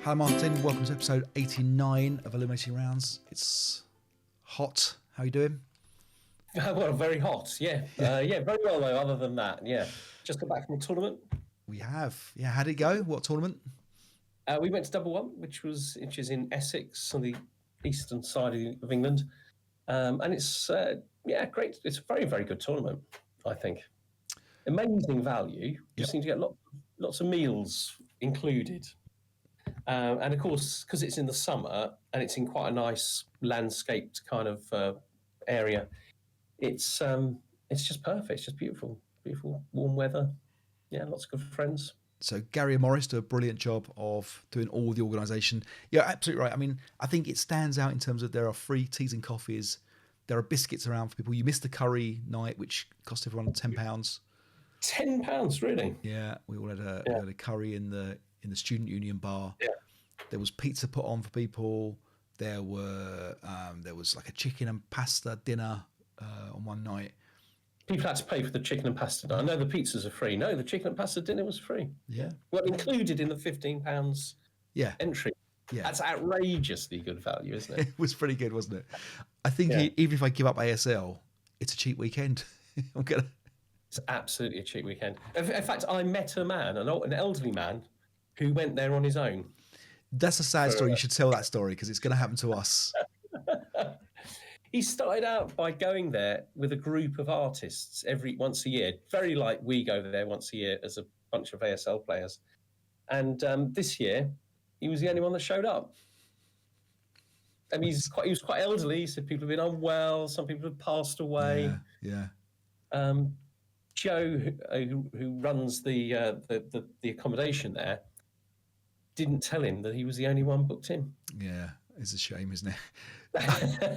Hello Martin, welcome to episode 89 of Illuminating Rounds. It's hot. How are you doing? Well, very hot, yeah. Very well though, other than that, yeah. Just got back from a tournament. We have. Yeah, how did it go? What tournament? We went to Double One, which is in Essex on the eastern side of England. And it's, great. It's a very, very good tournament, I think. Amazing value. You seem to get lots of meals included. And of course, because it's in the summer and it's in quite a nice landscaped kind of area, it's just perfect. It's just beautiful, warm weather. Yeah, lots of good friends. So Gary and Morris do a brilliant job of doing all the organisation. You're absolutely right. I mean, I think it stands out in terms of there are free teas and coffees. There are biscuits around for people. You missed the curry night, which cost everyone £10. £10, really? Yeah, we all had a curry in the student union bar. Yeah. There was pizza put on for people. There was like a chicken and pasta dinner on one night. People had to pay for the chicken and pasta. I know the pizzas are free. No, the chicken and pasta dinner was free. Yeah. Well, included in the £15 entry. Yeah. That's outrageously good value, isn't it? It was pretty good, wasn't it? I think even if I give up ASL, it's a cheap weekend. It's absolutely a cheap weekend. In fact, I met a man, an elderly man, who went there on his own. That's a sad story. You should tell that story because it's going to happen to us. He started out by going there with a group of artists once a year, very like we go there once a year as a bunch of ASL players. And this year, he was the only one that showed up. I mean, he was quite elderly. He said people have been unwell. Some people have passed away. Yeah. Joe, who runs the accommodation there, didn't tell him that he was the only one booked in. Yeah, it's a shame, isn't it?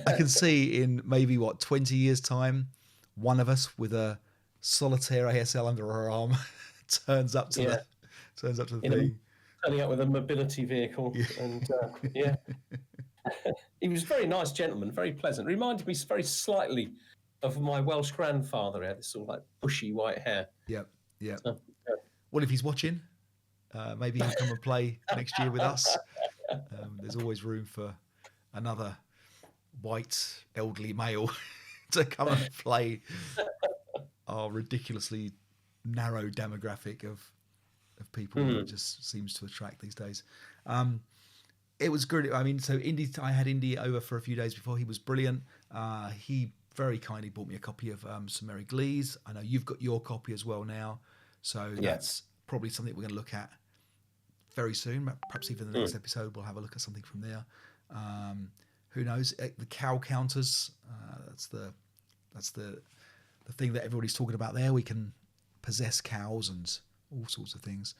I can see in maybe 20 years' time, one of us with a solitaire ASL under our arm turns up to the thing. Turning up with a mobility vehicle, and he was a very nice gentleman, very pleasant. Reminded me very slightly of my Welsh grandfather. He had this sort of like bushy white hair. Yeah. So, well, if he's watching, maybe he'll come and play next year with us. There's always room for another white elderly male to come and play our ridiculously narrow demographic of people that just seems to attract these days. It was good. I mean, so I had Indy over for a few days before. He was brilliant. He very kindly bought me a copy of Sir Mary Glee's. I know you've got your copy as well now, so that's probably something we're going to look at very soon. Perhaps even the next episode we'll have a look at something from there. Who knows? The cow counters. That's the thing that everybody's talking about there. We can possess cows and all sorts of things.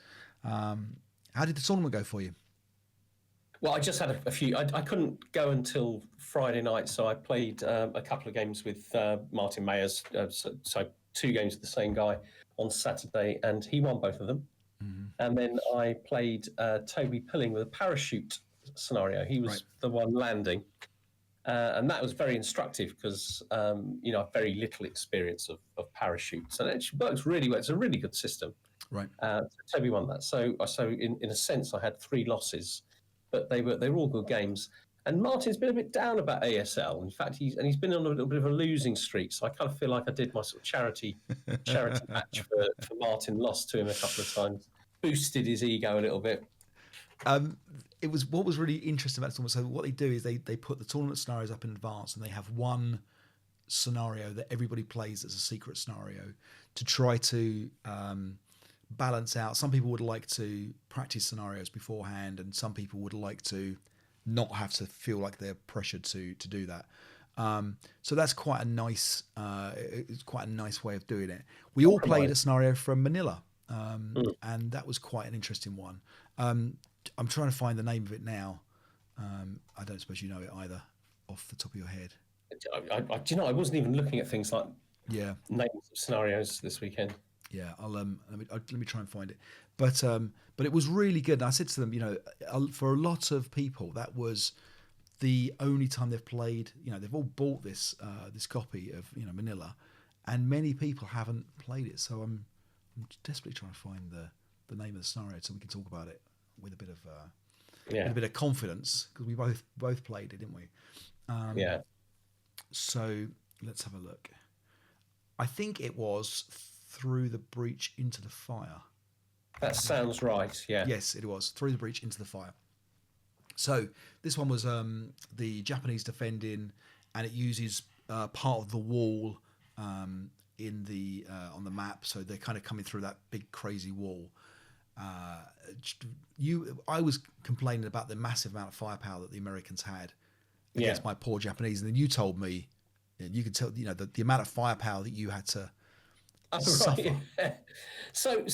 How did the tournament go for you? Well, I just had a few. I couldn't go until Friday night, so I played a couple of games with Martin Mayers. So 2 games with the same guy on Saturday, and he won both of them. Mm-hmm. And then I played Toby Pilling with a parachute scenario. He was the one landing. And that was very instructive because, I've very little experience of parachutes. And it works really well. It's a really good system. Right. So Toby won that. So in a sense, I had 3 losses, but they were all good games. And Martin's been a bit down about ASL. In fact, he's been on a little bit of a losing streak. So I kind of feel like I did my sort of charity match for Martin, lost to him a couple of times, boosted his ego a little bit. It was what was really interesting about the tournament. So what they do is they put the tournament scenarios up in advance, and they have one scenario that everybody plays as a secret scenario to try to balance out. Some people would like to practice scenarios beforehand, and some people would like to not have to feel like they're pressured to do that. So that's quite a nice way of doing it. We all played a scenario from Manila, and that was quite an interesting one. I'm trying to find the name of it now. I don't suppose you know it either off the top of your head. I wasn't even looking at things like names of scenarios this weekend. Yeah, let me try and find it. But it was really good. And I said to them, for a lot of people, that was the only time they've played. They've all bought this copy of Manila, and many people haven't played it. So I'm desperately trying to find the name of the scenario so we can talk about it with a bit of a bit of confidence because we both played it, didn't we? So let's have a look. I think it was through the breach into the fire. That sounds right. Yeah. Yes, it was through the breach into the fire. So this one was the Japanese defending, and it uses part of the wall in the on the map. So they're kind of coming through that big crazy wall. I was complaining about the massive amount of firepower that the Americans had against my poor Japanese, and then you told me, you could tell, the amount of firepower that you had to suffer. Right. So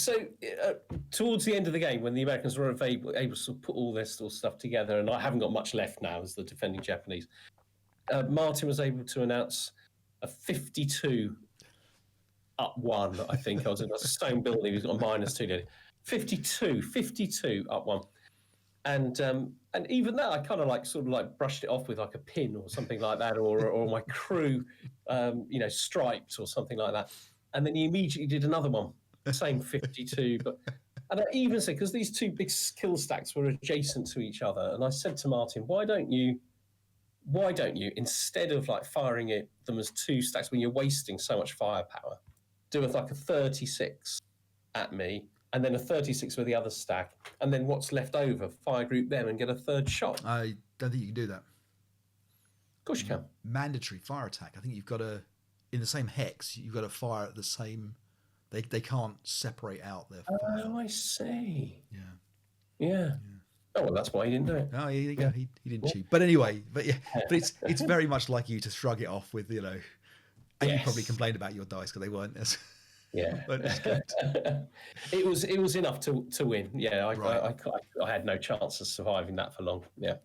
towards the end of the game, when the Americans were able to put all their stuff together, and I haven't got much left now as the defending Japanese, Martin was able to announce a 52 up 1. I think I was in a stone building. He was got a -2. 52 up 1. And even that, I kind of sort of brushed it off with like a pin or something like that, or my crew, striped or something like that. And then he immediately did another one, same 52. And I even said, because these two big kill stacks were adjacent to each other, and I said to Martin, why don't you, instead of firing them as 2 stacks when you're wasting so much firepower, do a 36 at me, and then a 36 with the other stack, and then what's left over, fire group them and get a 3rd shot. I don't think you can do that. Of course you can. Mandatory fire attack. I think you've got to, in the same hex, you've got to fire at the same. They can't separate out their fire. Oh, I see. Yeah. Oh, well, that's why he didn't do it. Oh, he didn't cheat. But anyway, but it's very much like you to shrug it off with, and you probably complained about your dice because they weren't as. Yeah, good. It was enough to win. Yeah, I had no chance of surviving that for long. Yeah,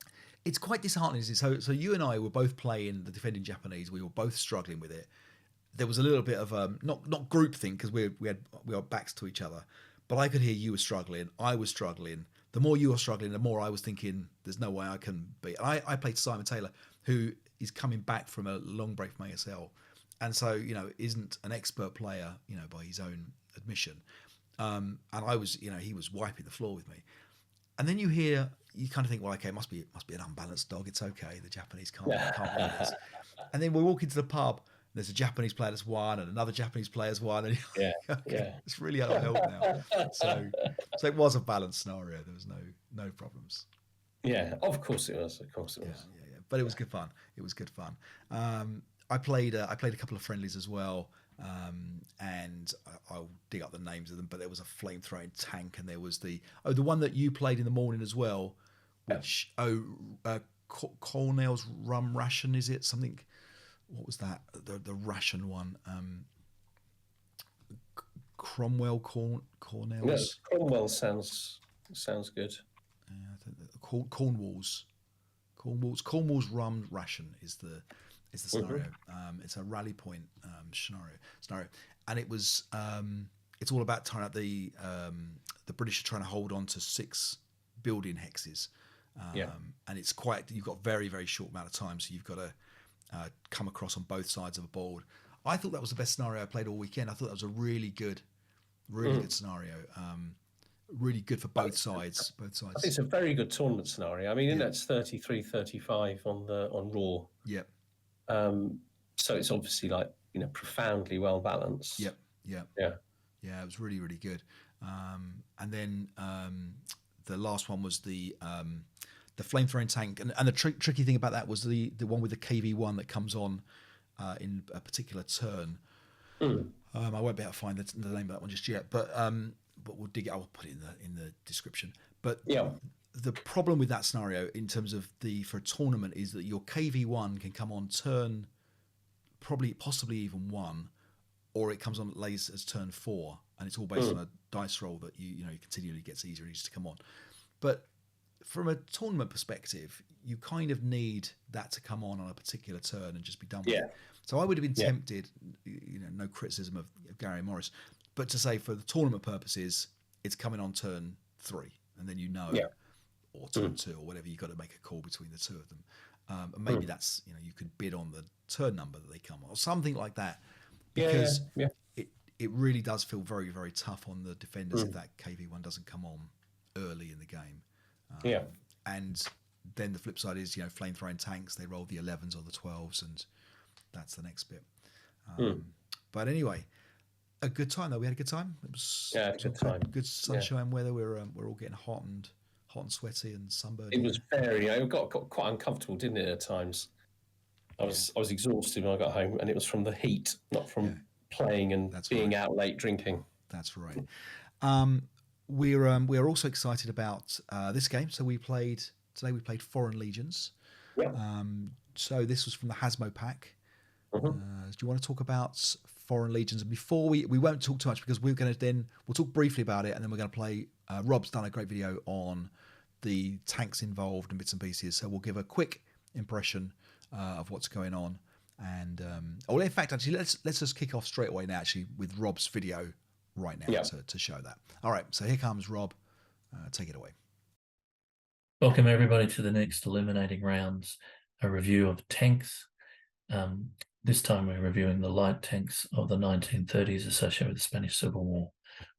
it's quite disheartening. So you and I were both playing the defending Japanese. We were both struggling with it. There was a little bit of not group thing because we had backs to each other, but I could hear you were struggling. I was struggling. The more you were struggling, the more I was thinking, "There's no way I can beat." And I played Simon Taylor, who is coming back from a long break from ASL. And so, isn't an expert player, by his own admission. And I was, he was wiping the floor with me. And then you kind of think, well, okay, it must be an unbalanced dog. It's okay. The Japanese can't win this. And then we walk into the pub. There's a Japanese player that's won, and another Japanese player's won. And it's really out of help now. So it was a balanced scenario. There was no problems. Yeah, of course it was. Yeah. But it was good fun. I played a couple of friendlies as well, and I'll dig up the names of them. But there was a flame-throwing tank, and there was the one that you played in the morning as well, which Cornell's rum ration, is it something? What was that? The ration one, Cornell's. Yes, Cromwell sounds good. Cornwall's rum ration is the scenario. It's a rally point scenario, and it was it's all about tying up the British are trying to hold on to 6 building hexes, and it's you've got very, very short amount of time, so you've got to come across on both sides of a board. I thought that was the best scenario I played all weekend. I thought that was a really good scenario. Really good for both sides. It's a very good tournament scenario. I mean, that's 33-35 on Raw. Yep. So it's obviously profoundly well balanced. Yep. Yeah. It was really, really good. And then the last one was the flame-throwing tank, and the tricky thing about that was the one with the KV1 that comes on in a particular turn. I won't be able to find the name of that one just yet, but we'll dig it. I will put it in the description. But the problem with that scenario in terms of for a tournament is that your KV1 can come on turn, possibly even 1, or it comes on lays as turn 4, and it's all based on a dice roll that you continually gets easier and easier to come on. But from a tournament perspective, you kind of need that to come on a particular turn and just be done with it. So I would have been tempted, no criticism of Gary Morris, but to say for the tournament purposes, it's coming on turn 3, and then or turn 2 or whatever, you've got to make a call between the two of them. And maybe that's, you could bid on the turn number that they come on, or something like that. Because it really does feel very, very tough on the defenders if that KV1 doesn't come on early in the game. and then the flip side is, you know, flame throwing tanks. They roll the 11s or the 12s, and that's the next bit. But anyway, a good time though. We had a good time. It was good time. Good sunshine weather. We're all getting hot and sweaty and sunburned. It was very. It got quite uncomfortable, didn't it? At times, I was exhausted when I got home, and it was from the heat, not from playing and being out late drinking. That's right. We are also excited about this game. So we played Foreign Legions. Yeah. So this was from the Hazmo pack. Mm-hmm. Do you want to talk about Foreign Legions? And before we won't talk too much, because we'll talk briefly about it, and then we're going to play. Rob's done a great video on the tanks involved and bits and pieces. So we'll give a quick impression of what's going on. And in fact, actually, let's just kick off straight away now, actually, with Rob's video right now to show that. All right, so here comes Rob. Take it away. Welcome everybody to the next Illuminating Rounds, a review of tanks. This time we're reviewing the light tanks of the 1930s associated with the Spanish Civil War.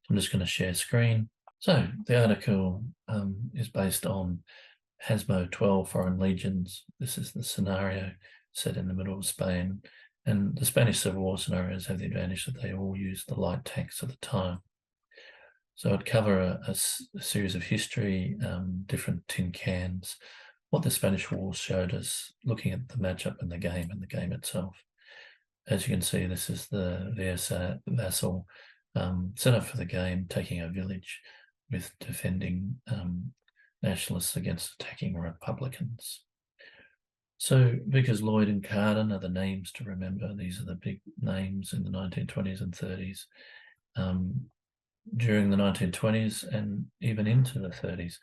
I'm just going to share screen. So the article is based on Hazmo 12 Foreign Legions. This is the scenario set in the middle of Spain. And the Spanish Civil War scenarios have the advantage that they all used the light tanks at the time. So I'd cover a series of history, different tin cans, what the Spanish Wars showed us, looking at the matchup in the game and the game itself. As you can see, this is the VSA vassal set up for the game, taking a village with defending nationalists against attacking Republicans. So Vickers, Lloyd and Carden are the names to remember. These are the big names in the 1920s and 30s. During the 1920s and even into the 30s,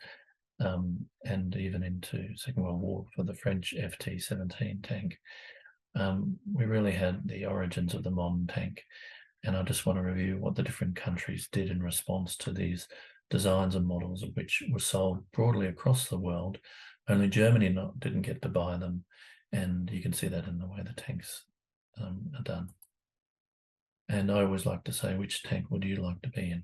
and even into Second World War for the French FT-17 tank. We really had the origins of the modern tank, and I just want to review what the different countries did in response to these designs and models, of which were sold broadly across the world. Only Germany didn't get to buy them, and you can see that in the way the tanks are done. And I always like to say, which tank would you like to be in?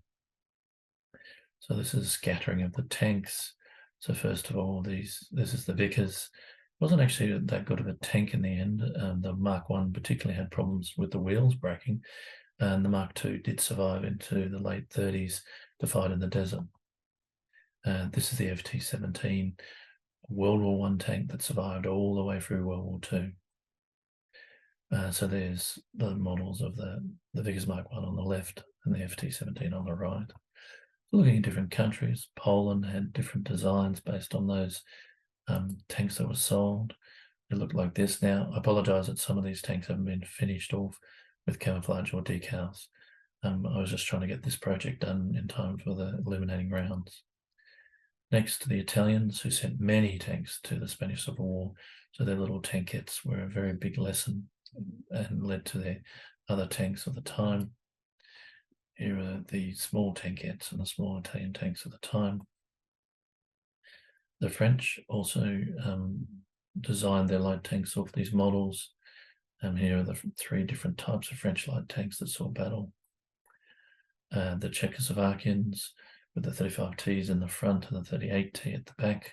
So this is a scattering of the tanks. So first of all, this is the Vickers. It wasn't actually that good of a tank in the end. The Mark I particularly had problems with the wheels breaking, and the Mark II did survive into the late 30s to fight in the desert. This is the FT-17, World War I tank that survived all the way through World War II. So there's the models of the Vickers Mark I on the left and the FT-17 on the right. Looking at different countries, Poland had different designs based on those tanks that were sold. It looked like this now. I apologise that some of these tanks haven't been finished off with camouflage or decals. I was just trying to get this project done in time for the Illuminating Rounds. Next, the Italians, who sent many tanks to the Spanish Civil War. So their little tankettes were a very big lesson and led to their other tanks of the time. Here are the small tankettes and the small Italian tanks of the time. The French also designed their light tanks off these models. And here are the three different types of French light tanks that saw battle. The Czechoslovakians with the 35Ts in the front and the 38T at the back.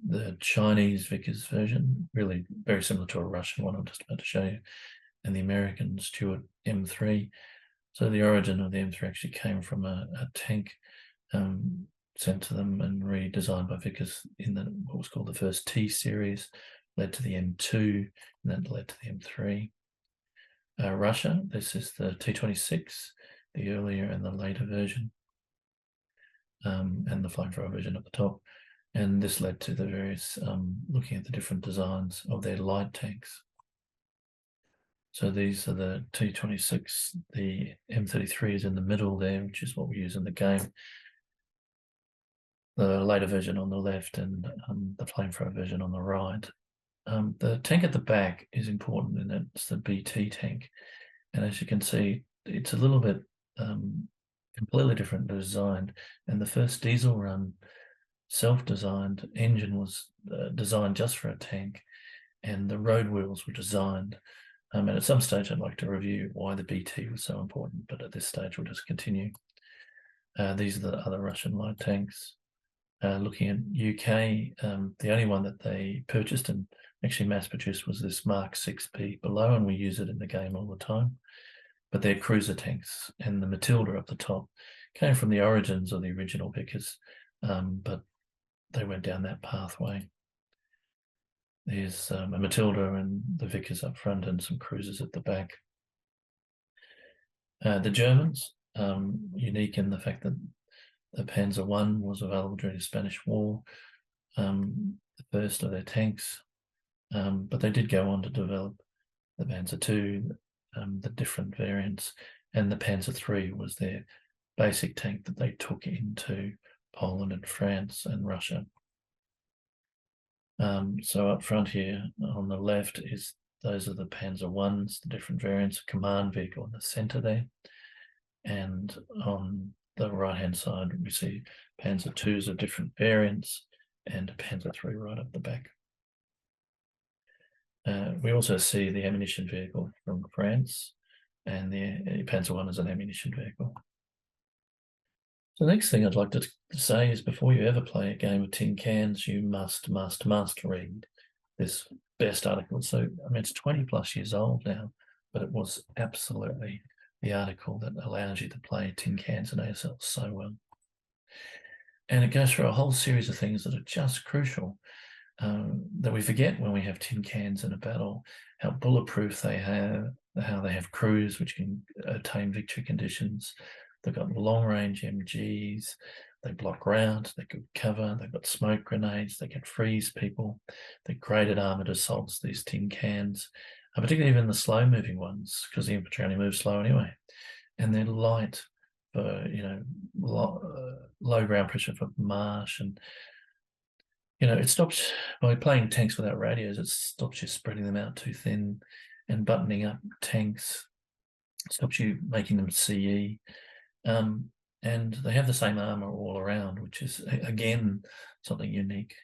The Chinese Vickers version, really very similar to a Russian one I'm just about to show you. And the American Stuart M3. So the origin of the M3 actually came from a tank sent to them and redesigned by Vickers in what was called the first T series, led to the M2, and then led to the M3. Russia, this is the T26, the earlier and the later version, and the flamethrower version at the top. And this led to the various, looking at the different designs of their light tanks. So these are the T26, the M33 is in the middle there, which is what we use in the game. The later version on the left and the flamethrower version on the right. The tank at the back is important, and it's the BT tank. And as you can see, it's a little bit completely different design. And the first diesel run self-designed engine was designed just for a tank, and the road wheels were designed. And at some stage, I'd like to review why the BT was so important, but at this stage, we'll just continue. These are the other Russian light tanks. Looking at UK, the only one that they purchased and actually mass-produced was this Mark 6B below, and we use it in the game all the time. But they're cruiser tanks, and the Matilda up the top came from the origins of the original Vickers, but they went down that pathway. There's a Matilda and the Vickers up front and some cruisers at the back. The Germans, unique in the fact that the Panzer I was available during the Spanish War, the first of their tanks, but they did go on to develop the Panzer II, the different variants, and the Panzer III was their basic tank that they took into Poland and France and Russia. So up front here on the left is those are the Panzer Is, the different variants, command vehicle in the center there. And on the right-hand side, we see Panzer IIs of different variants and Panzer III right up the back. We also see the ammunition vehicle from France, and the Panzer I is an ammunition vehicle. So the next thing I'd like to say is before you ever play a game of tin cans, you must read this best article. So, I mean, it's 20 plus years old now, but it was absolutely the article that allows you to play tin cans and ASL so well. And it goes through a whole series of things that are just crucial that we forget when we have tin cans in a battle, how bulletproof they have, how they have crews which can attain victory conditions. They've got long-range MGs, they block ground, they can cover, they've got smoke grenades, they can freeze people. They're graded armoured assaults, these tin cans, particularly even the slow-moving ones, because the infantry only move slow anyway. And they're light for, low ground pressure for marsh. And, it stops, by playing tanks without radios, it stops you spreading them out too thin and buttoning up tanks. It stops you making them CE. And they have the same armor all around, which is, again, something unique.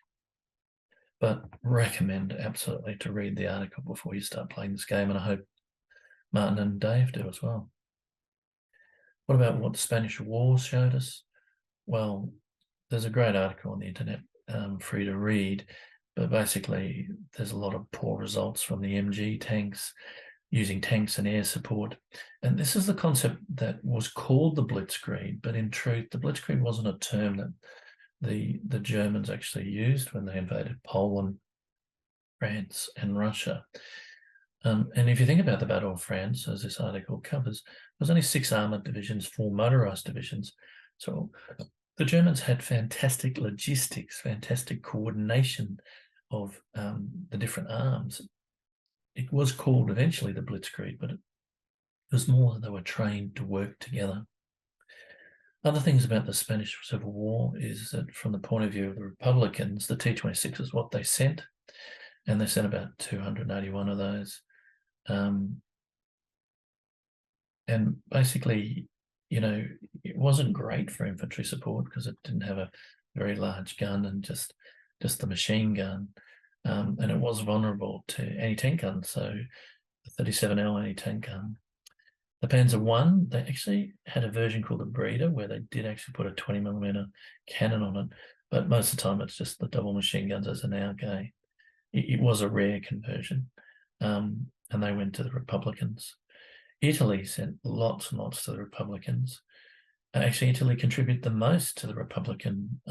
But recommend absolutely to read the article before you start playing this game, and I hope Martin and Dave do as well. What about what the Spanish War showed us? Well, there's a great article on the internet for you to read, but basically there's a lot of poor results from the MG tanks, using tanks and air support. And this is the concept that was called the Blitzkrieg, but in truth, the Blitzkrieg wasn't a term that the Germans actually used when they invaded Poland, France, and Russia. And if you think about the Battle of France, as this article covers, there's only 6 armoured divisions, 4 motorised divisions. So the Germans had fantastic logistics, fantastic coordination of the different arms. It was called eventually the Blitzkrieg, but it was more that they were trained to work together. Other things about the Spanish Civil War is that from the point of view of the Republicans, the T-26 is what they sent, and they sent about 281 of those. And basically, it wasn't great for infantry support because it didn't have a very large gun and just the machine gun. And it was vulnerable to anti-tank guns, so the 37L anti-tank gun. The Panzer I, they actually had a version called the Breeder, where they did actually put a 20mm cannon on it, but most of the time it's just the double machine guns as an Augay. It was a rare conversion, and they went to the Republicans. Italy sent lots and lots to the Republicans. Actually, Italy contributed the most to the Republican,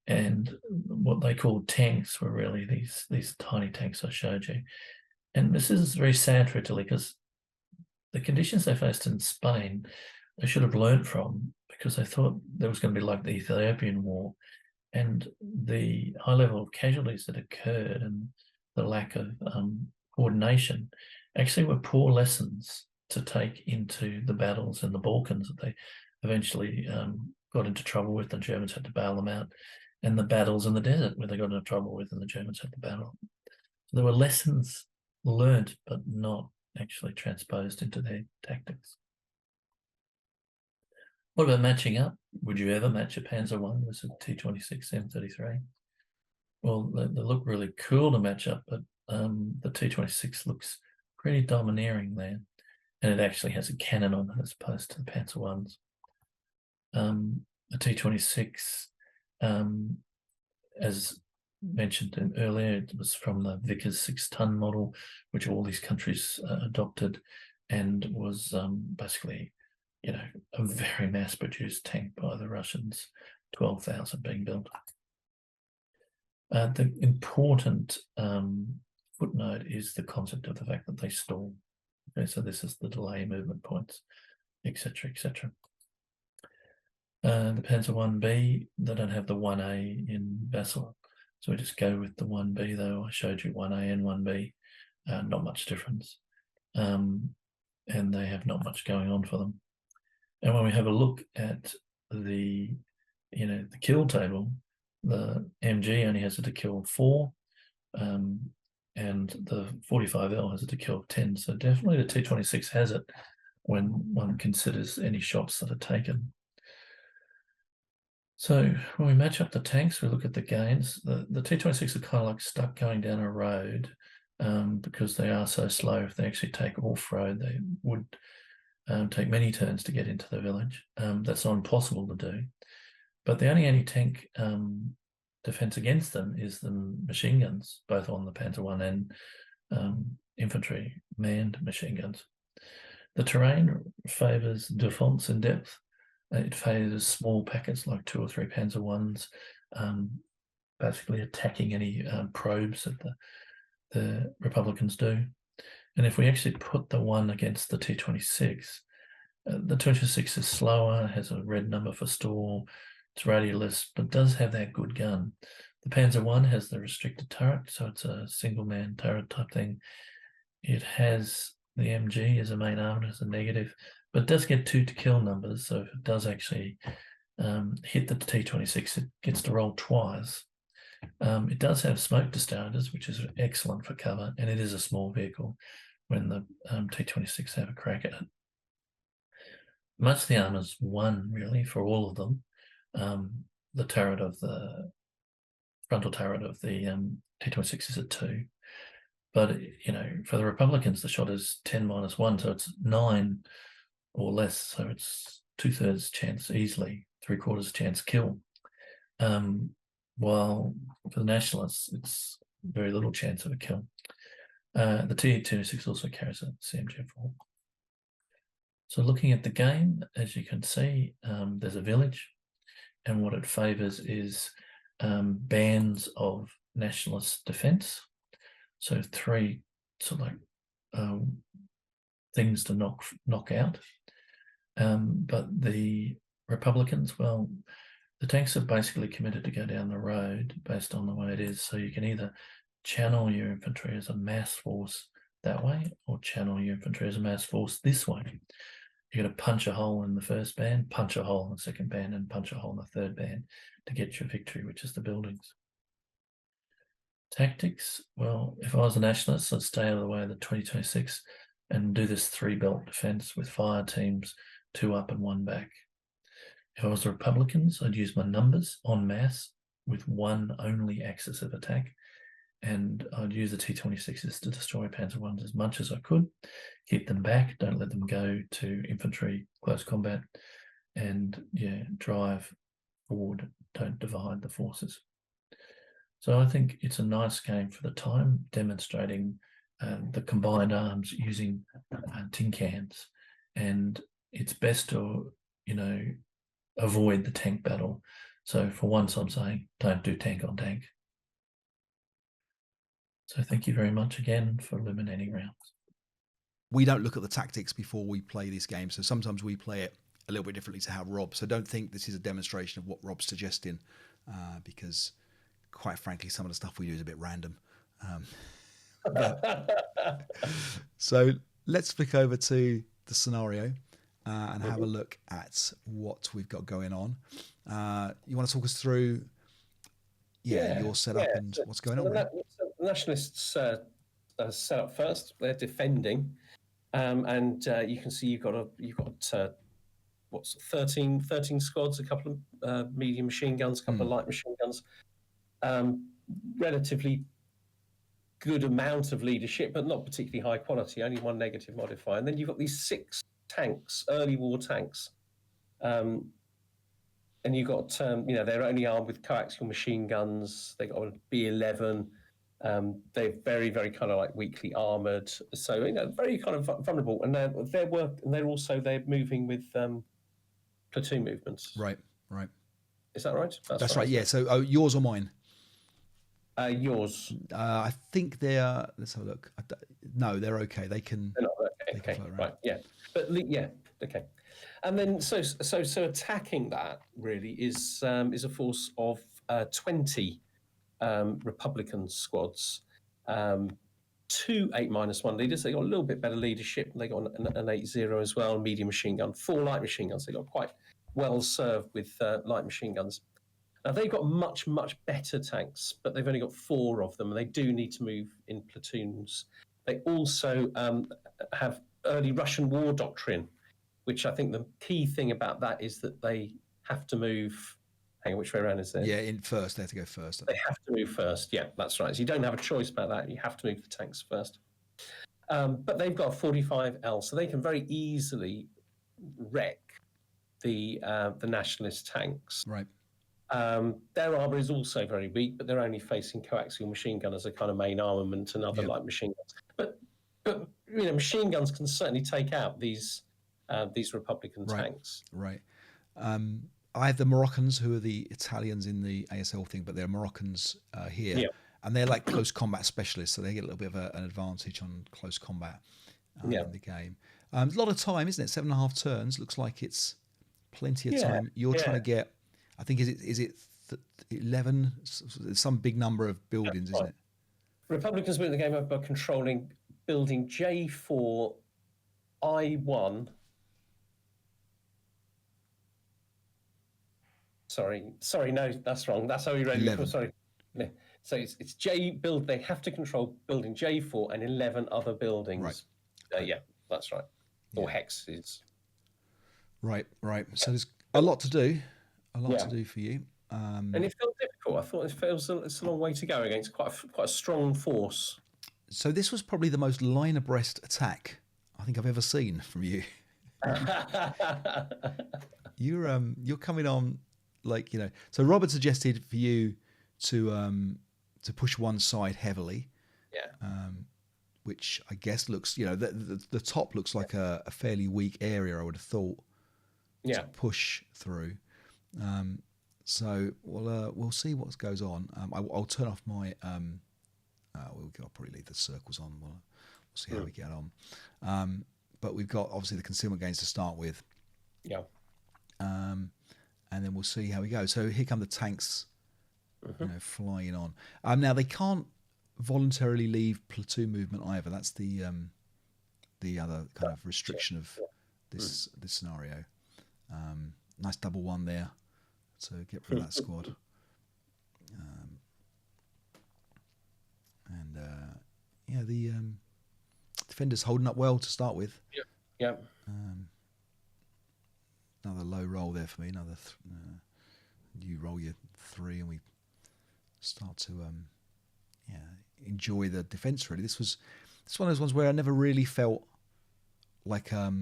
and what they called tanks were really these tiny tanks I showed you. And this is very sad for Italy because the conditions they faced in Spain, they should have learned from, because they thought there was going to be like the Ethiopian War, and the high level of casualties that occurred and the lack of coordination actually were poor lessons to take into the battles in the Balkans that they eventually got into trouble with. The Germans had to bail them out, and the battles in the desert where they got into trouble with and the Germans had to battle. So there were lessons learned but not actually transposed into their tactics. What about matching up? Would you ever match a Panzer I with a T-26 M33? Well, they look really cool to match up, but the T-26 looks pretty domineering there, and it actually has a cannon on it as opposed to the Panzer Is. The T-26, as mentioned earlier, it was from the Vickers 6-ton model, which all these countries adopted, and was basically, a very mass-produced tank by the Russians, 12,000 being built. The important footnote is the concept of the fact that they stall. Okay, so this is the delay movement points, etc., etc. The Panzer 1B, they don't have the 1A in Basel. So we just go with the 1B, though. I showed you 1A and 1B. Not much difference. And they have not much going on for them. And when we have a look at the kill table, the MG only has it to kill 4, and the 45L has it to kill 10. So definitely the T-26 has it when one considers any shots that are taken. So when we match up the tanks, we look at the gains. The T-26 are kind of like stuck going down a road because they are so slow. If they actually take off-road, they would take many turns to get into the village. That's not impossible to do. But the only anti-tank defense against them is the machine guns, both on the Panzer I and infantry manned machine guns. The terrain favours defense in depth. It favours small packets like 2 or 3 Panzer Is, basically attacking any probes that the Republicans do. And if we actually put the one against the T-26, the T-26 is slower, has a red number for stall, it's radialist, but does have that good gun. The Panzer I has the restricted turret, so it's a single-man turret type thing. It has the MG as a main arm, as a negative, but it does get 2 to kill numbers, so if it does actually hit the T-26, it gets to roll twice. It does have smoke discharges, which is excellent for cover, and it is a small vehicle when the T-26 have a crack at it. Most of the armour's 1, really, for all of them. The turret of the frontal turret of the T-26 is a 2. But, for the Republicans, the shot is 10 minus 1, so it's 9 or less, so it's 2/3 chance easily, 3/4 chance kill. While for the Nationalists, it's very little chance of a kill. The T-26 also carries a CMG4. So looking at the game, as you can see, there's a village, and what it favours is bands of nationalist defence. So 3 sort of like things to knock out. But the Republicans, well, the tanks are basically committed to go down the road based on the way it is. So you can either channel your infantry as a mass force that way, or channel your infantry as a mass force this way. You're going to punch a hole in the first band, punch a hole in the second band, and punch a hole in the third band to get your victory, which is the buildings. Tactics, well, if I was a nationalist, I'd stay out of the way of the 2026 and do this 3-belt defence with fire teams, 2 up and 1 back. If I was the Republicans, I'd use my numbers en masse with 1 only axis of attack, and I'd use the T-26s to destroy Panzer Is as much as I could, keep them back, don't let them go to infantry close combat, and drive forward, don't divide the forces. So I think it's a nice game for the time, demonstrating the combined arms using tin cans, and it's best to avoid the tank battle. So for once, I'm saying don't do tank on tank. So thank you very much again for eliminating rounds. We don't look at the tactics before we play this game, so sometimes we play it a little bit differently to how Rob. So don't think this is a demonstration of what Rob's suggesting, because quite frankly, some of the stuff we do is a bit random. So let's flick over to the scenario and have a look at what we've got going on. You want to talk us through your setup and what's going on? The Nationalists set up first. They're defending, and you can see you've got 13 squads, a couple of medium machine guns, a couple of light machine guns, relatively good amount of leadership, but not particularly high quality, only 1 negative modifier. And then you've got these 6 tanks, early war tanks, and you got they're only armed with coaxial machine guns. They got a B11. They're very, very kind of like weakly armored, so very kind of vulnerable. And they're moving with platoon movements. Right. Is that right? That's right. Yeah. So yours or mine? Yours. I think they're. Let's have a look. No, they're okay. They can. They're not okay. They can float around. Right. Yeah. But yeah. Okay. And then so attacking that really is a force of 20 Republican squads. 2 8-1 leaders. They got a little bit better leadership. They got an 8-0 as well, medium machine gun, 4 light machine guns. They got quite well served with light machine guns. Now they've got much, much better tanks, but they've only got 4 of them, and they do need to move in platoons. They also have early Russian war doctrine, which I think the key thing about that is that they have to move. Hang on, which way around is it? Yeah, in first. They have to go first. They have to move first. Yeah, that's right. So you don't have a choice about that. You have to move the tanks first. But they've got a 45L, so they can very easily wreck the nationalist tanks. Right. Their armour is also very weak, but they're only facing coaxial machine gun as a kind of main armament and other light machine guns. But machine guns can certainly take out these Republican tanks. Right. I have the Moroccans, who are the Italians in the ASL thing, but they're Moroccans here, and they're like close combat specialists, so they get a little bit of an advantage on close combat in the game. A lot of time, isn't it? 7.5 turns. Looks like it's plenty of time. You're trying to get. I think is it 11? Some big number of buildings, isn't it? Republicans win the game by controlling building J4, I1. Sorry, no, that's wrong. That's how we read it. Sorry. No. So it's J build. They have to control building J4 and 11 other buildings. Right. Yeah, that's right. Or hexes. Right. So there's a lot to do. A lot to do for you. And it feels difficult. I thought it's a long way to go against quite a strong force. So this was probably the most line abreast attack I think I've ever seen from you. You're coming on like So Robert suggested for you to push one side heavily. Yeah. Which I guess looks the top looks like a fairly weak area. I would have thought. Yeah. To push through. So we'll see what goes on. I'll turn off my. I'll probably leave the circles on. We'll see how we get on. But we've got obviously the concealment gains to start with. Yeah. And then we'll see how we go. So here come the tanks, flying on. Now they can't voluntarily leave platoon movement either. That's the other kind of restriction of this scenario. Nice double one there. So get rid of that squad. The defenders holding up well to start with. Yeah. Another low roll there for me. Another you roll your 3 and we start to enjoy the defence really. This was one of those ones where I never really felt like I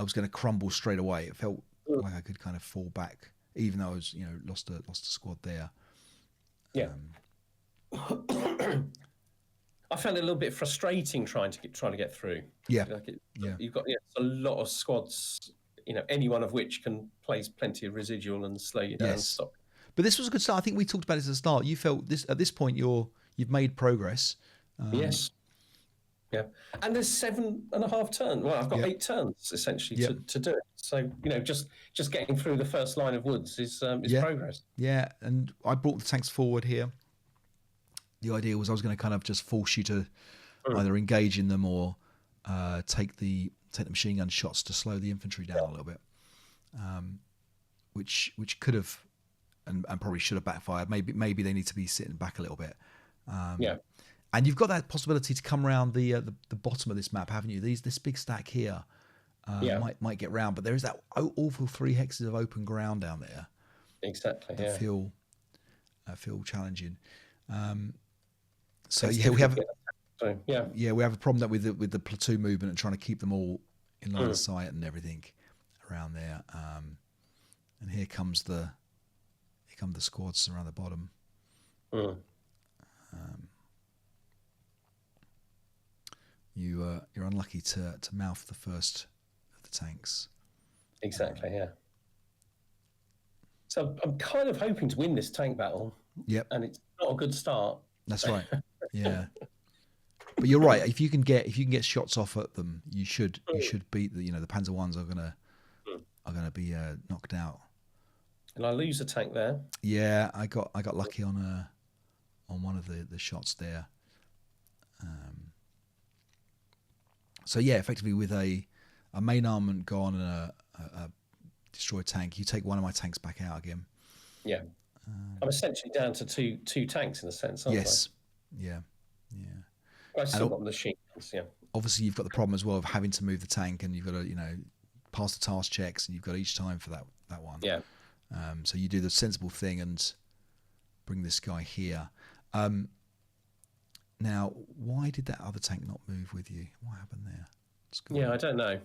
was going to crumble straight away. It felt like I could kind of fall back, even though I was lost a squad there. Yeah. I found it a little bit frustrating trying to get through. Yeah. You've got a lot of squads, any one of which can place plenty of residual and slow you down and stop. But this was a good start. I think we talked about it at the start. You felt at this point you've made progress. Yes. Yeah. And there's 7.5 turns. Well, I've got 8 turns essentially to do it. So, just getting through the first line of woods is progress. Yeah. And I brought the tanks forward here. The idea was I was going to kind of just force you to either engage in them or take the machine gun shots to slow the infantry down a little bit, which could have and probably should have backfired. Maybe they need to be sitting back a little bit. And you've got that possibility to come around the bottom of this map, haven't you? This big stack here might get round, but there is that awful 3 hexes of open ground down there. Exactly. That feel challenging. So we have we have a problem with the platoon movement and trying to keep them all in line of sight and everything around there. And here comes the squads around the bottom. You're unlucky to mouth the first of the tanks. Exactly, yeah. So I'm kind of hoping to win this tank battle. Yep. And it's not a good start. That's right. Yeah. But you're right. If you can get shots off at them, you should beat the Panzer ones are gonna be knocked out. And I lose a tank there. Yeah, I got lucky on one of the shots there. So yeah, effectively with a main armament gone and a destroyed tank, you take one of my tanks back out again. Yeah. I'm essentially down to two tanks in a sense, aren't yes. I? Yeah. I've still got machine guns, yeah. Obviously, you've got the problem as well of having to move the tank, and you've got to pass the task checks, and you've got each time for that one. Yeah. So you do the sensible thing and bring this guy here. Now, why did that other tank not move with you? What happened there? Yeah, I don't know.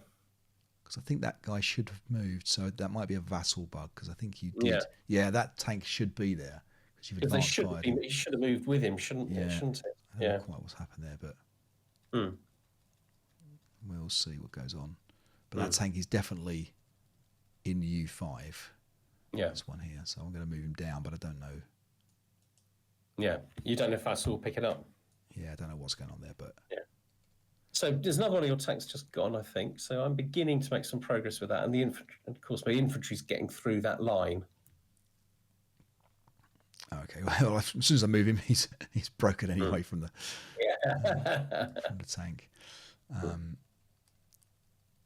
Because I think that guy should have moved, so that might be a vassal bug. Because I think you did. Yeah, that tank should be there. If they should have been, he should have moved with him, shouldn't it? Shouldn't it? I don't know quite what's happened there, but we'll see what goes on. But that tank is definitely in U5. Yeah. This one here, so I'm going to move him down, but I don't know. Yeah, you don't know if Vassal will pick it up. Yeah, I don't know what's going on there, but yeah. So there's another one of your tanks just gone, I think. So I'm beginning to make some progress with that, and the infantry, of course, my infantry's getting through that line. Okay, well, as soon as I move him, he's broken anyway from the tank.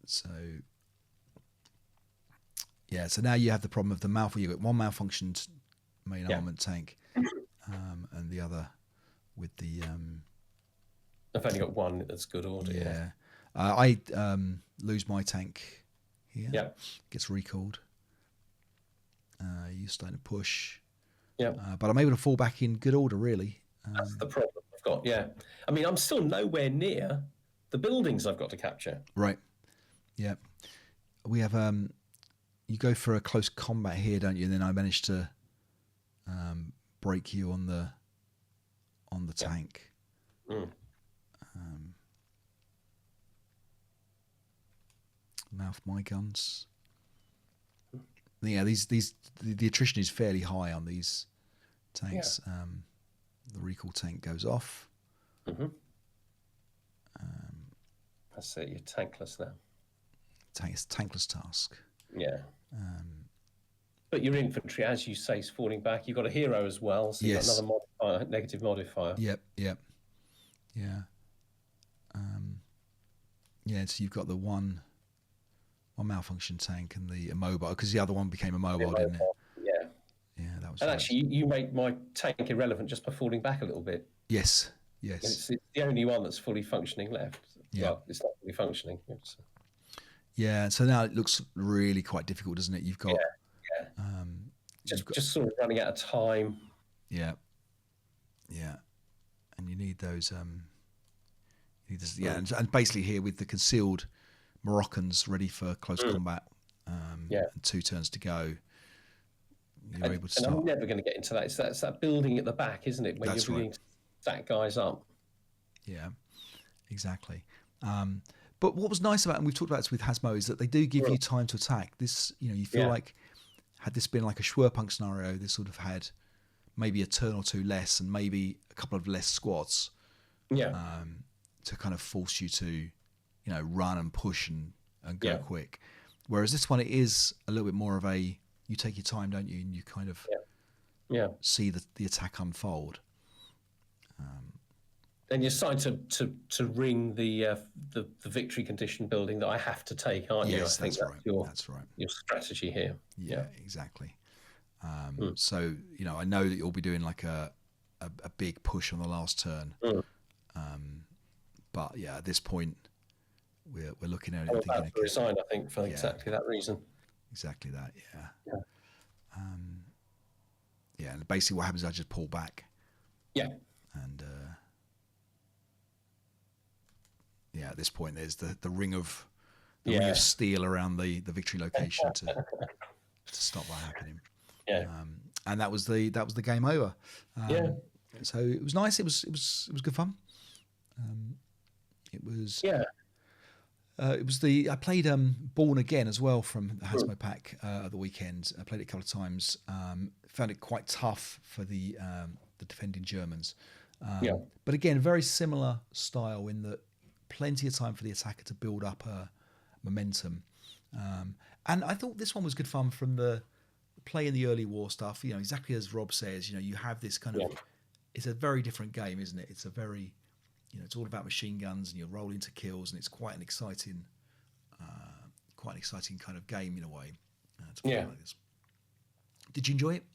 So yeah, so now you have the problem of the you got one malfunctioned main armament tank, and the other with the. I've only got one that's good order. Yeah, I lose my tank here. Yeah, gets recalled. You're starting to push. Yeah, but I'm able to fall back in good order, really. That's the problem I've got. Yeah, I mean, I'm still nowhere near the buildings I've got to capture. Right. Yeah, we have. You go for a close combat here, don't you? And then I managed to break you on the tank. Mouth my guns. Yeah, the attrition is fairly high on these tanks. Yeah. The recall tank goes off. That's it. You're tankless now. Tankless task. Yeah. But your infantry, as you say, is falling back. You've got a hero as well, so you've got another modifier, negative modifier. Yep. Yeah. Yeah. So you've got the one malfunction tank and the immobile, because the other one became immobile, didn't it? Yeah, that was. And actually, you make my tank irrelevant just by falling back a little bit. Yes. It's the only one that's fully functioning left. Yeah. Well, it's not fully functioning. Yeah. So now it looks really quite difficult, doesn't it? You've got. Just sort of running out of time. Yeah. And you need those. And basically here with the concealed Moroccans ready for close combat. And 2 turns to go. You're able to start. And I'm never going to get into that. It's that building at the back, isn't it? When That's you're beginning to stack guys up. Yeah, exactly. But what was nice about, and we've talked about this with Hazmo, is that they do give you time to attack. This, you feel like, had this been like a Schwerpunk scenario, this would have had maybe a turn or two less and maybe a couple of less squads. Yeah. To kind of force you to, run and push and go quick. Whereas this one, it is a little bit more of a, you take your time, don't you? And you kind of see the attack unfold. And you're starting to ring the victory condition building that I have to take, aren't you? Yes, that's right. That's right. Your strategy here. Yeah. Exactly. So I know that you'll be doing like a big push on the last turn. But yeah, at this point, we're looking at it. I'm about to resign, I think, for exactly that reason. Exactly that. Yeah. And basically, what happens is I just pull back. Yeah. And at this point, there's the ring of steel around the victory location to to stop that happening. Yeah. And that was the game over. Yeah. So it was nice. It was good fun. It was. Yeah. It was I played Born Again as well from the Hazmo pack at the weekend. I played it a couple of times. Found it quite tough for the defending Germans. Yeah. But again, very similar style in that plenty of time for the attacker to build up momentum. And I thought this one was good fun from the play in the early war stuff. You know, exactly as Rob says. You know, you have this kind of. It's a very different game, isn't it? It's a very it's all about machine guns and you're rolling to kills, and it's quite an exciting kind of game in a way. To play like this. Did you enjoy it?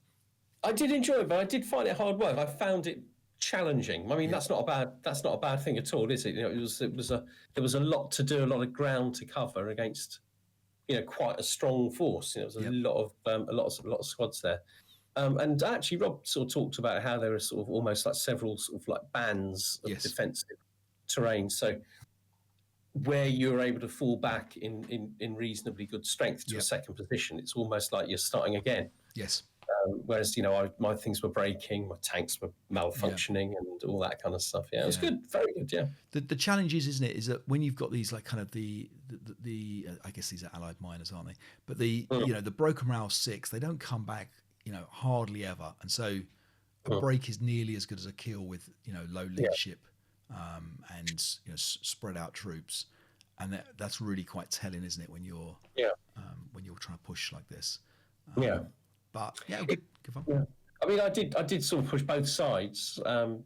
I did enjoy it, but I did find it hard work. I found it challenging. I mean, that's not a bad thing at all, is it? You know, there was a lot to do, a lot of ground to cover against, quite a strong force. You know, there was a lot of squads there. And actually, Rob sort of talked about how there are sort of almost like several sort of like bands of defensive terrain. So where you're able to fall back in reasonably good strength to a second position, it's almost like you're starting again. Yes. Whereas, my things were breaking, my tanks were malfunctioning and all that kind of stuff. Yeah, it was good. Very good, yeah. The challenge is that when you've got these like kind of the I guess these are allied miners, aren't they? But the broken morale 6, they don't come back hardly ever, and so a break is nearly as good as a kill with low leadership and spread out troops, and that's really quite telling, isn't it, when you're trying to push like this. But good fun. Yeah. I mean, I did sort of push both sides.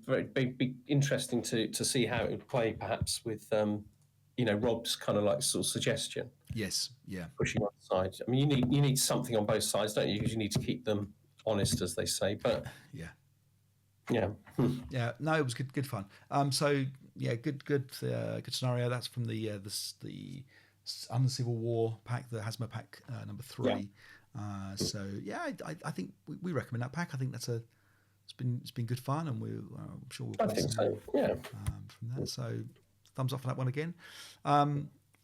Very be interesting to see how it would play, perhaps with Rob's kind of like sort of suggestion. Yes, yeah. Pushing one side. I mean, you need something on both sides, don't you? Because you need to keep them honest, as they say. But yeah. No, it was good fun. So yeah, good scenario. That's from the Uncivil War pack, the Hazmo pack number 3. So yeah, I think we recommend that pack. I think it's been good fun, and I'm sure we'll play some more from that. So thumbs up for that one again.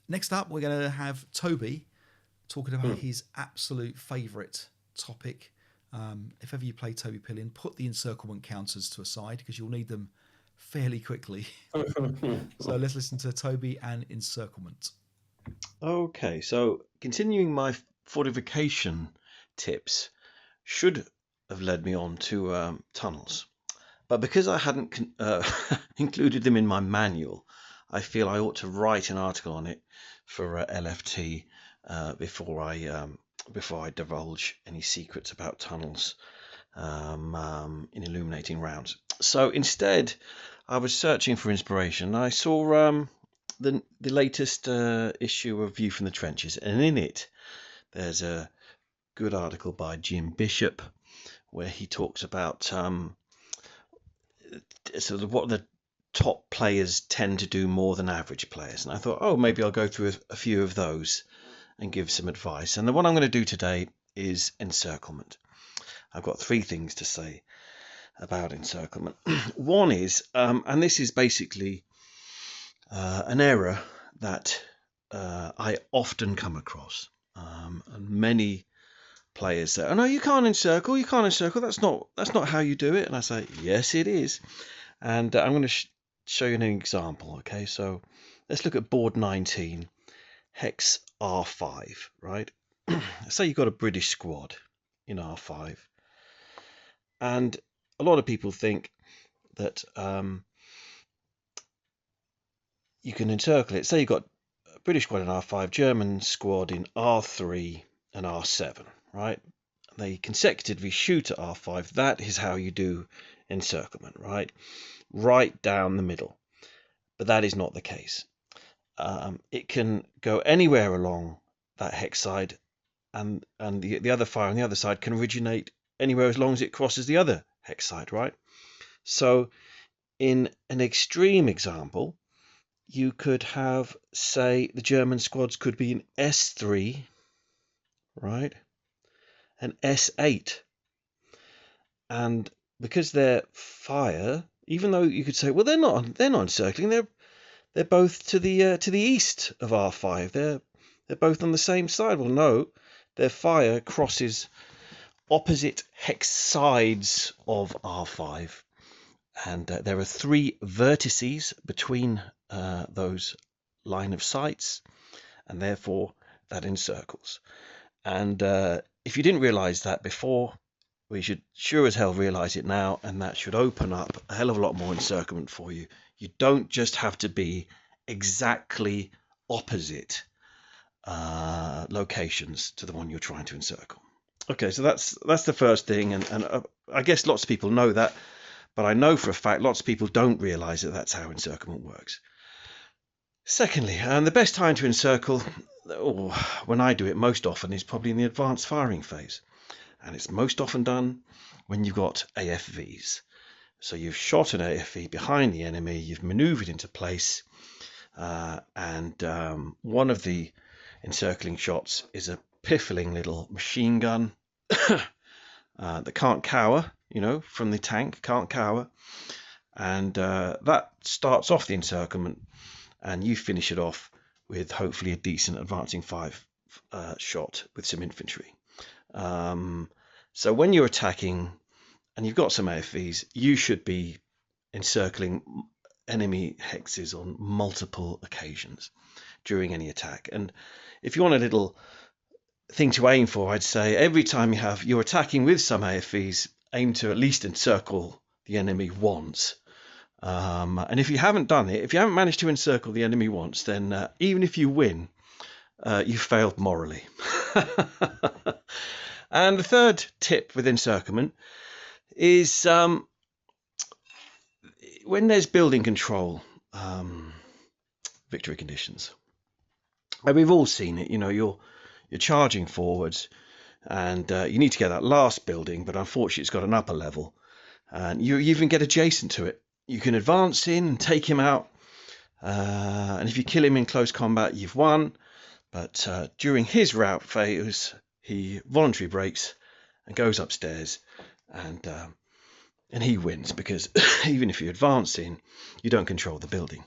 Next up, we're going to have Toby talking about his absolute favourite topic. If ever you play Toby Pillion, put the encirclement counters to a side because you'll need them fairly quickly. So let's listen to Toby and encirclement. Okay, so continuing my fortification tips should have led me on to tunnels, but because I hadn't included them in my manual, I feel I ought to write an article on it for LFT before I divulge any secrets about tunnels in illuminating rounds. So instead, I was searching for inspiration. I saw the latest issue of View from the Trenches, and in it there's a good article by Jim Bishop where he talks about sort of what the top players tend to do more than average players. And I thought, maybe I'll go through a few of those and give some advice. And the one I'm going to do today is encirclement. I've got 3 things to say about encirclement. One is, and this is basically an error that I often come across. And many players say, "Oh no, you can't encircle. That's not how you do it." And I say, "Yes, it is." And I'm going to show you an example. Okay, so let's look at board 19, hex R5. Right. Say you've got a British squad in R5, and a lot of people think that you can encircle it. Say you've got British squad in R5, German squad in R3 and R7, right? They consecutively shoot at R5. That is how you do encirclement, right? Right down the middle. But that is not the case. It can go anywhere along that hex side, and the other fire on the other side can originate anywhere as long as it crosses the other hex side, right? So in an extreme example, you could have, say, the German squads could be in S3, right, and S8, and because they're fire, even though you could say, well, they're not encircling, they're both to the east of R5, they're both on the same side. Well, no, their fire crosses opposite hex sides of R5, and there are 3 vertices between those line of sights, and therefore that encircles. And if you didn't realize that before, we should sure as hell realize it now, and that should open up a hell of a lot more encirclement for you. You don't just have to be exactly opposite locations to the one you're trying to encircle. Okay, so that's the first thing, and I guess lots of people know that, but I know for a fact lots of people don't realize that that's how encirclement works. Secondly, the best time to encircle, or when I do it most often, is probably in the advanced firing phase. And it's most often done when you've got AFVs. So you've shot an AFV behind the enemy, you've maneuvered into place, and one of the encircling shots is a piffling little machine gun that can't cower, from the tank, can't cower. And that starts off the encirclement, and you finish it off with hopefully a decent advancing 5 shot with some infantry. So when you're attacking and you've got some AFVs, you should be encircling enemy hexes on multiple occasions during any attack. And if you want a little thing to aim for, I'd say every time you're attacking with some AFVs, aim to at least encircle the enemy once. And if you haven't done it, if you haven't managed to encircle the enemy once, then even if you win, you failed morally. And the third tip with encirclement is when there's building control victory conditions. And we've all seen it. You're charging forwards, and you need to get that last building, but unfortunately it's got an upper level, and you even get adjacent to it. You can advance in and take him out, and if you kill him in close combat, you've won. But during his rout phase, he voluntary breaks and goes upstairs, and he wins, because even if you advance in, you don't control the building.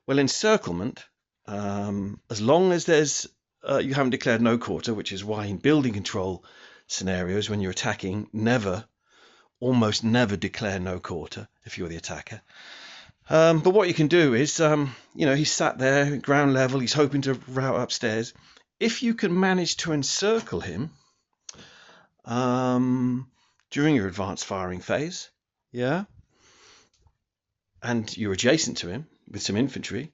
Well, encirclement, as long as there's you haven't declared no quarter, which is why in building control scenarios, when you're attacking, almost never declare no quarter if you're the attacker. But what you can do is, he's sat there at ground level, he's hoping to rout upstairs. If you can manage to encircle him during your advanced firing phase, and you're adjacent to him with some infantry,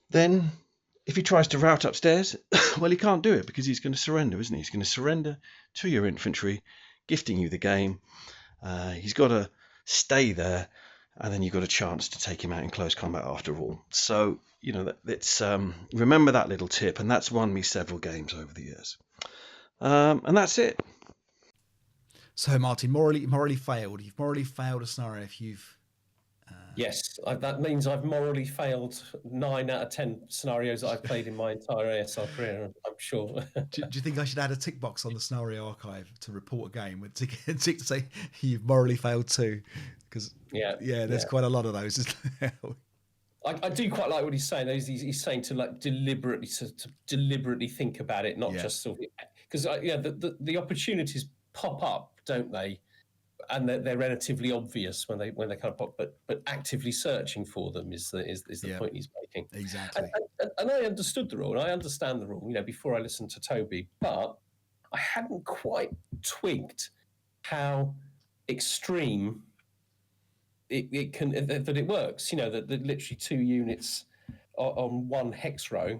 then if he tries to rout upstairs, well, he can't do it, because he's going to surrender, isn't he? He's going to surrender to your infantry, gifting you the game. He's got to stay there, and then you've got a chance to take him out in close combat after all. So, it's remember that little tip, and that's won me several games over the years. And that's it. So, Martin, morally failed. You've morally failed a scenario if you've... Yes, that means I've morally failed 9 out of 10 scenarios that I've played in my entire ASL career, I'm sure. Do you think I should add a tick box on the scenario archive to report a game with tick to say you've morally failed too? Because there's quite a lot of those, isn't there? I do quite like what he's saying. He's saying to deliberately think about it, not just sort of, because the opportunities pop up, don't they? And they're relatively obvious when they kind of pop, but actively searching for them is the point he's making. Exactly. And I understood the rule, and I understand the rule, before I listened to Toby, but I hadn't quite twigged how extreme it can that it works. That literally 2 units on one hex row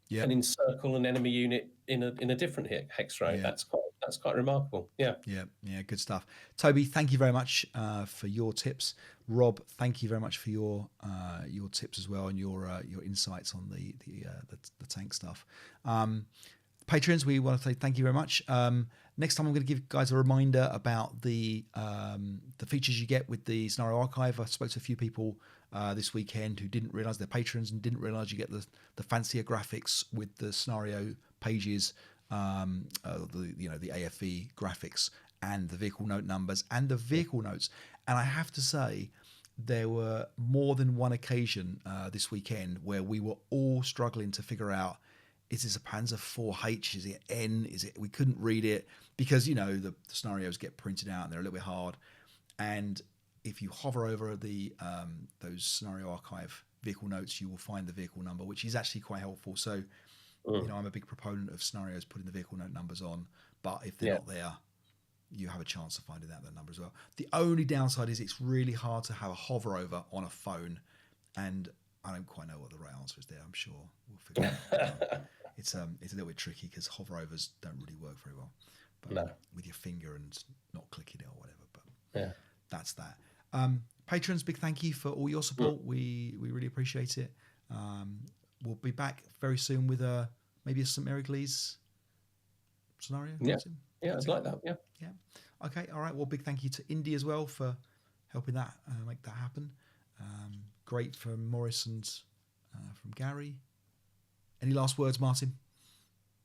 can encircle an enemy unit in a different hex row. That's quite remarkable. Yeah, good stuff. Toby, thank you very much for your tips. Rob, thank you very much for your tips as well, and your insights on the tank stuff. Patrons, we want to say thank you very much. Next time I'm going to give guys a reminder about the features you get with the Scenario Archive. I spoke to a few people this weekend who didn't realise they're patrons and didn't realise you get the fancier graphics with the scenario pages, the AFE graphics and the vehicle note numbers and the vehicle notes. And I have to say, there were more than one occasion this weekend where we were all struggling to figure out is this a Panzer 4H? Is it N? Is it? We couldn't read it because the scenarios get printed out and they're a little bit hard. And if you hover over the those scenario archive vehicle notes, you will find the vehicle number, which is actually quite helpful. So, I'm a big proponent of scenarios putting the vehicle note numbers on, but if they're not there, you have a chance of finding out that number as well. The only downside is it's really hard to have a hover over on a phone, and I don't quite know what the right answer is there. I'm sure we'll figure it out. It's a little bit tricky because hover overs don't really work very well, but with your finger and not clicking it or whatever. But that's that. Patrons, big thank you for all your support. We really appreciate it. We'll be back very soon with maybe a St. Mary Glees scenario. Yeah, I'd like that. Yeah. Okay. All right. Well, big thank you to Indy as well for helping that make that happen. Great from Morris and from Gary. Any last words, Martin?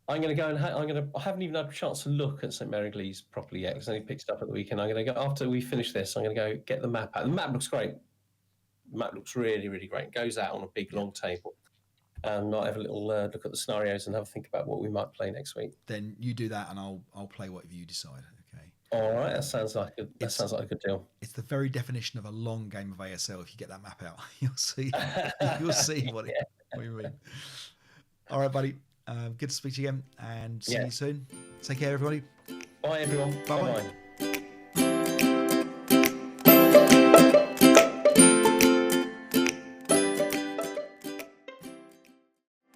I'm going to go and I haven't even had a chance to look at St. Mary Glees properly yet because I only picked it up at the weekend. I'm going to go after we finish this. I'm going to go get the map out. The map looks great. The map looks really, really great. It goes out on a big long table. And I'll have a little look at the scenarios and have a think about what we might play next week. Then you do that, and I'll play whatever you decide. Okay. All right, that sounds like a good deal. It's the very definition of a long game of ASL. If you get that map out, you'll see. what we mean. All right, buddy. Good to speak to you again, and see you soon. Take care, everybody. Bye, everyone. Bye-bye.